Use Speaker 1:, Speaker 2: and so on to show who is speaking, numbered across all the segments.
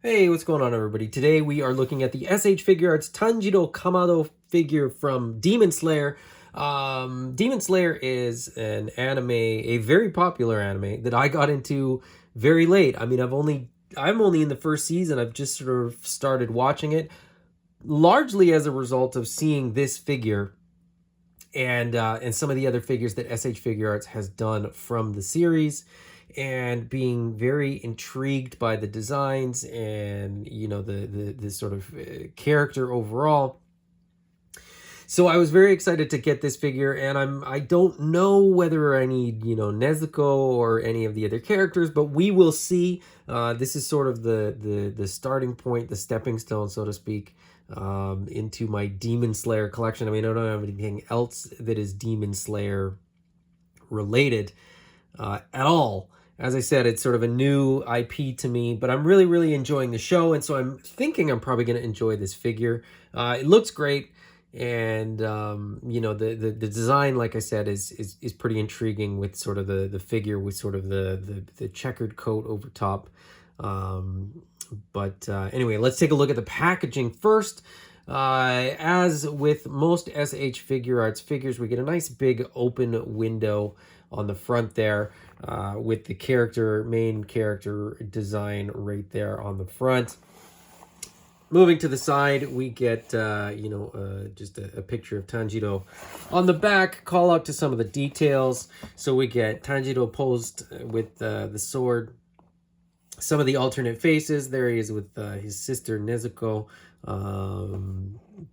Speaker 1: Hey, what's going on, everybody? Today we are looking at the SH Figuarts Tanjiro Kamado figure from Demon Slayer. Demon Slayer is an anime, a very popular anime that I got into very late. I mean, I'm only in the first season. I've just sort of started watching it, largely as a result of seeing this figure and some of the other figures that SH Figuarts has done from the series, and being very intrigued by the designs and the sort of character overall. So I was very excited to get this figure, and I don't know whether I need Nezuko or any of the other characters, but we will see. This is sort of the starting point, the stepping stone, so to speak, into my Demon Slayer collection. I mean, I don't have anything else that is Demon Slayer related at all. As I said, it's sort of a new IP to me, but I'm really, really enjoying the show, and so I'm thinking I'm probably going to enjoy this figure. It looks great, and the design, like I said, is pretty intriguing, with sort of the figure with sort of the checkered coat over top. But anyway, let's take a look at the packaging first. As with most SH Figuarts figures, we get a nice big open window on the front there, with the main character design right there on the front. Moving to the side, we get just a picture of Tanjiro. On the back, call out to some of the details. So we get Tanjiro posed with the sword. Some of the alternate faces. There he is with his sister Nezuko.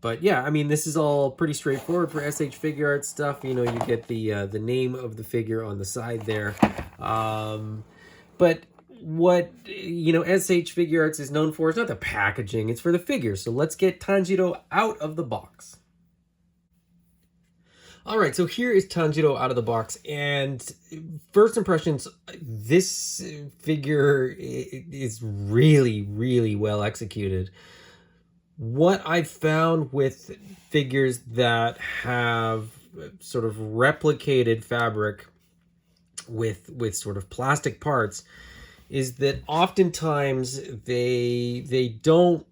Speaker 1: But yeah, I mean, this is all pretty straightforward for SH Figuarts stuff. You get the name of the figure on the side there. But what SH Figuarts is known for is not the packaging, it's for the figure. So let's get Tanjiro out of the box. All right, so here is Tanjiro out of the box, and first impressions, this figure is really, really well executed. What I've found with figures that have sort of replicated fabric with sort of plastic parts is that oftentimes they don't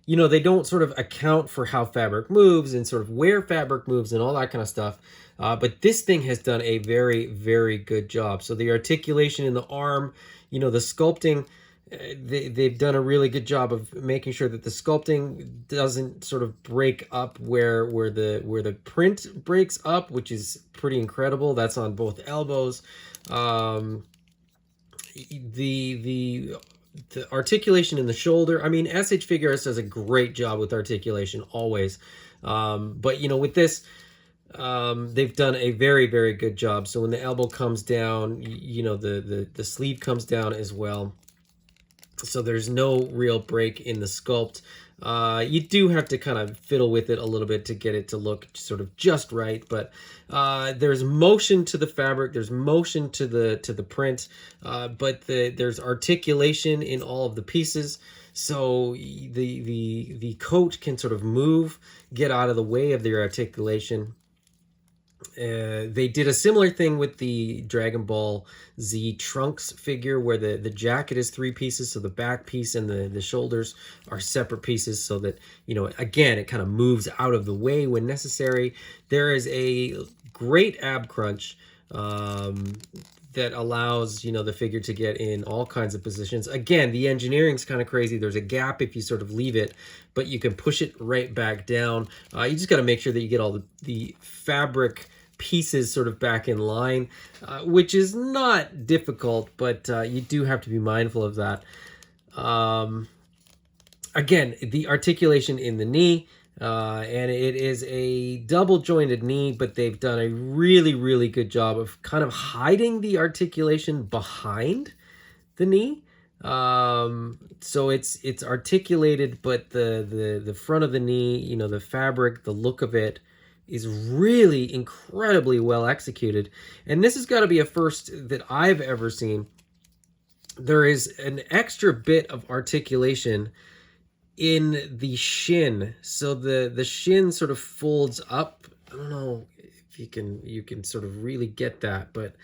Speaker 1: they don't sort of account for how fabric moves and sort of where fabric moves and all that kind of stuff. But this thing has done a very, very good job. So the articulation in the arm, the sculpting, they've done a really good job of making sure that the sculpting doesn't sort of break up where the print breaks up, which is pretty incredible. That's on both elbows. The articulation in the shoulder. I mean, SH Figuarts does a great job with articulation always. But with this, they've done a very, very good job. So when the elbow comes down, the sleeve comes down as well. So there's no real break in the sculpt. You do have to kind of fiddle with it a little bit to get it to look sort of just right, but there's motion to the fabric, there's motion to the print, but there's articulation in all of the pieces. So the coat can sort of move, get out of the way of the articulation. They did a similar thing with the Dragon Ball Z Trunks figure, where the jacket is 3 pieces, so the back piece and the shoulders are separate pieces, so that again, it kind of moves out of the way when necessary. There is a great ab crunch that allows the figure to get in all kinds of positions. Again, the engineering's kind of crazy. There's a gap if you sort of leave it, but you can push it right back down. You just got to make sure that you get all the fabric pieces sort of back in line, which is not difficult, but you do have to be mindful of that. Again, the articulation in the knee, and it is a double jointed knee, but they've done a really, really good job of kind of hiding the articulation behind the knee. So it's articulated, but the front of the knee, the fabric, the look of it is really incredibly well executed. And this has got to be a first that I've ever seen. There is an extra bit of articulation in the shin. So the shin sort of folds up. I don't know if you can sort of really get that, but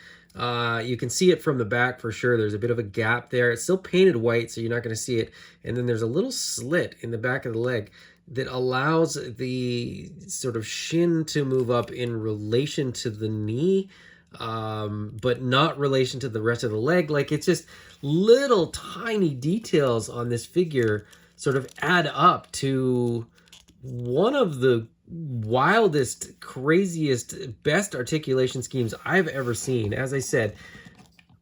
Speaker 1: you can see it from the back for sure. There's a bit of a gap there. It's still painted white, so you're not going to see it. And then there's a little slit in the back of the leg that allows the sort of shin to move up in relation to the knee, but not relation to the rest of the leg. Like, it's just little tiny details on this figure sort of add up to one of the wildest, craziest, best articulation schemes I've ever seen. As I said,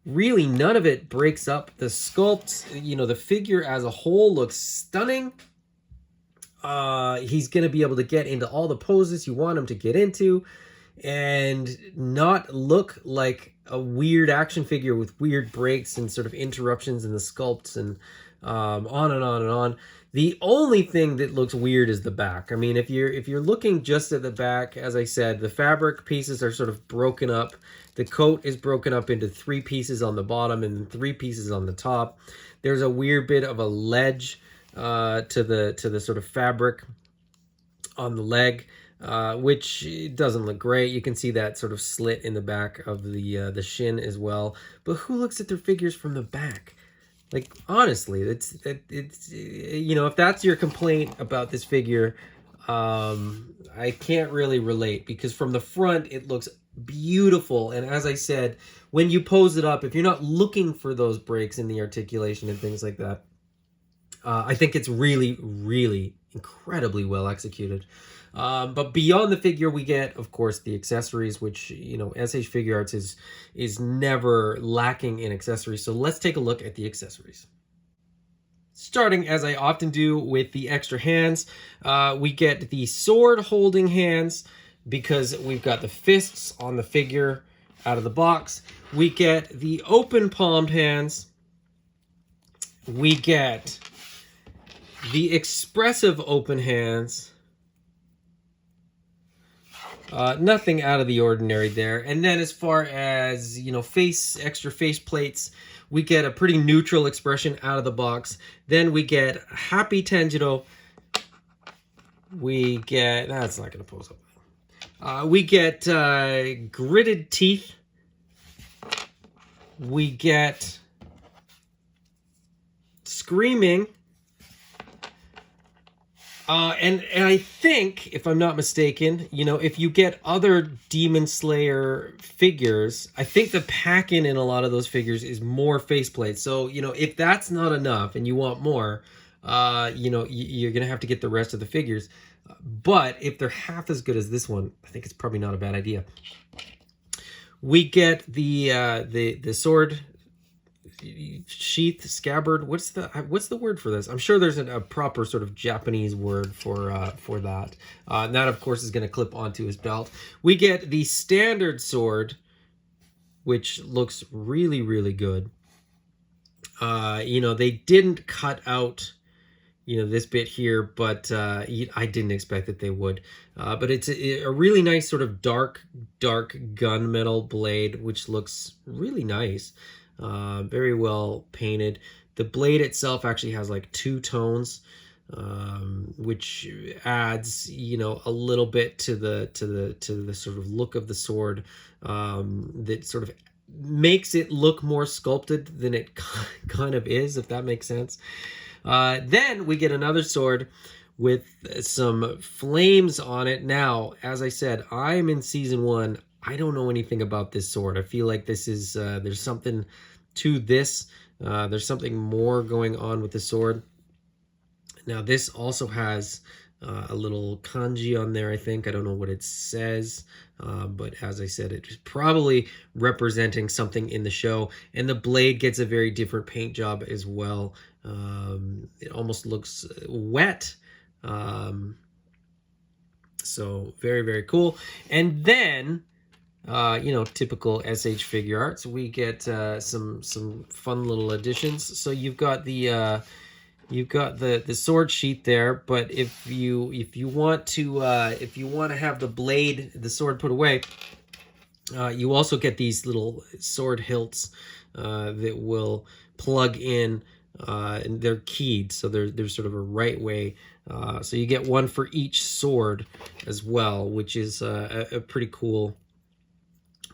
Speaker 1: really none of it breaks up the sculpt. You know, the figure as a whole looks stunning. He's going to be able to get into all the poses you want him to get into and not look like a weird action figure with weird breaks and sort of interruptions in the sculpts and on and on and on. The only thing that looks weird is the back. I mean, if you're looking just at the back, as I said, the fabric pieces are sort of broken up. The coat is broken up into 3 pieces on the bottom and 3 pieces on the top. There's a weird bit of a ledge to the sort of fabric on the leg, which doesn't look great. You can see that sort of slit in the back of the shin as well. But who looks at their figures from the back? Like, honestly, it's you know, if that's your complaint about this figure, I can't really relate, because from the front it looks beautiful. And as I said, when you pose it up, if you're not looking for those breaks in the articulation and things like that, I think it's really, really incredibly well executed. But beyond the figure, we get, of course, the accessories, which, you know, SH Figuarts is never lacking in accessories. So let's take a look at the accessories. Starting, as I often do, with the extra hands, we get the sword holding hands because we've got the fists on the figure out of the box. We get the open palmed hands. We get the expressive open hands. Nothing out of the ordinary there. And then as far as, you know, extra face plates, we get a pretty neutral expression out of the box. Then we get happy Tanjiro. We get, that's not going to pose up. We get gritted teeth. We get screaming. And I think, if I'm not mistaken, you know, if you get other Demon Slayer figures, I think the pack-in a lot of those figures is more faceplates. So, you know, if that's not enough and you want more, you know, you're going to have to get the rest of the figures. But if they're half as good as this one, I think it's probably not a bad idea. We get the sword sheath, scabbard. What's the word for this? I'm sure there's a proper sort of Japanese word for that. And that, of course, is going to clip onto his belt. We get the standard sword, which looks really, really good. You know, they didn't cut out, you know, this bit here, but I didn't expect that they would. But it's a really nice sort of dark gunmetal blade, which looks really nice. Very well painted. The blade itself actually has like 2 tones, which adds, you know, a little bit to the sort of look of the sword, that sort of makes it look more sculpted than it kind of is, if that makes sense. Then we get another sword with some flames on it. Now, as I said, I'm in season 1. I don't know anything about this sword. I feel like this is, there's something to this. There's something more going on with the sword. Now, this also has a little kanji on there, I think. I don't know what it says, but as I said, it's probably representing something in the show. And the blade gets a very different paint job as well. It almost looks wet. So very, very cool. And then, you know, typical SH Figuarts, we get some fun little additions. So you've got the sword sheath there, but if you want to have the blade, the sword put away, you also get these little sword hilts that will plug in, and they're keyed, so there's sort of a right way. So you get one for each sword as well, which is a pretty cool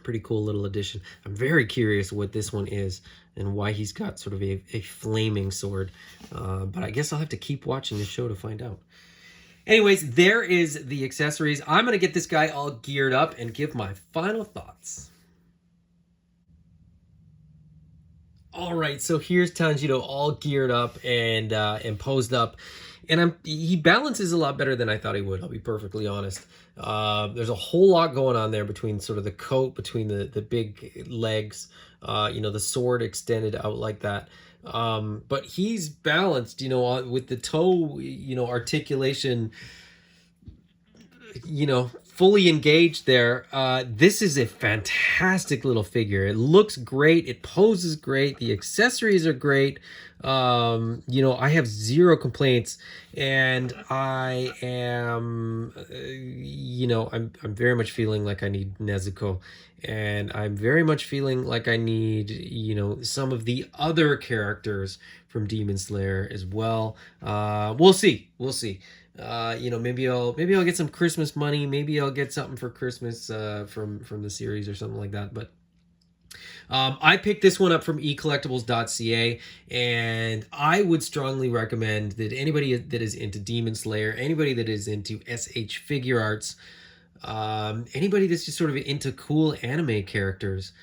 Speaker 1: pretty cool little addition. I'm very curious what this one is and why he's got sort of a flaming sword. But I guess I'll have to keep watching the show to find out. Anyways, there is the accessories. I'm going to get this guy all geared up and give my final thoughts. All right, so here's Tanjiro all geared up and posed up. And he balances a lot better than I thought he would, I'll be perfectly honest. There's a whole lot going on there between sort of the coat, between the big legs, the sword extended out like that. But he's balanced, with the toe, articulation, fully engaged there. This is a fantastic little figure. It looks great. It poses great. The accessories are great. I have zero complaints, and I am, I'm very much feeling like I need Nezuko, and I'm very much feeling like I need, some of the other characters from Demon Slayer as well. We'll see. Maybe I'll get some Christmas money. Maybe I'll get something for Christmas from the series or something like that. But I picked this one up from ecollectibles.ca, and I would strongly recommend that anybody that is into Demon Slayer, anybody that is into SH Figuarts, anybody that's just sort of into cool anime characters,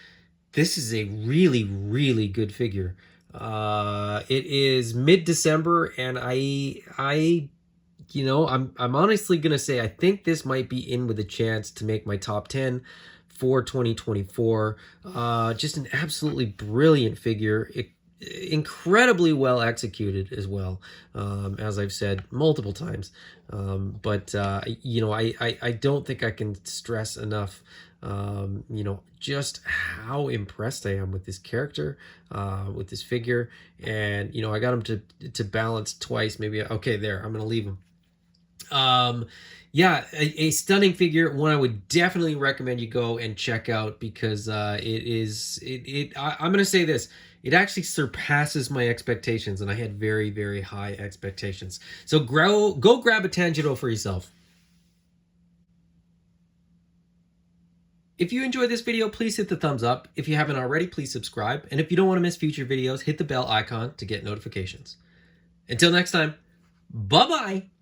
Speaker 1: this is a really, really good figure. It is mid-December, and I'm honestly gonna say I think this might be in with a chance to make my top 10 for 2024. Just an absolutely brilliant figure. Incredibly well executed as well, as I've said multiple times. I don't think I can stress enough, just how impressed I am with this character, with this figure. And, I got him to balance twice, maybe. Okay, there, I'm going to leave him. A stunning figure, one I would definitely recommend you go and check out, because I'm going to say this, it actually surpasses my expectations, and I had very, very high expectations. So go grab a Tanjiro for yourself. If you enjoyed this video, please hit the thumbs up. If you haven't already, please subscribe. And if you don't want to miss future videos, hit the bell icon to get notifications. Until next time, bye-bye.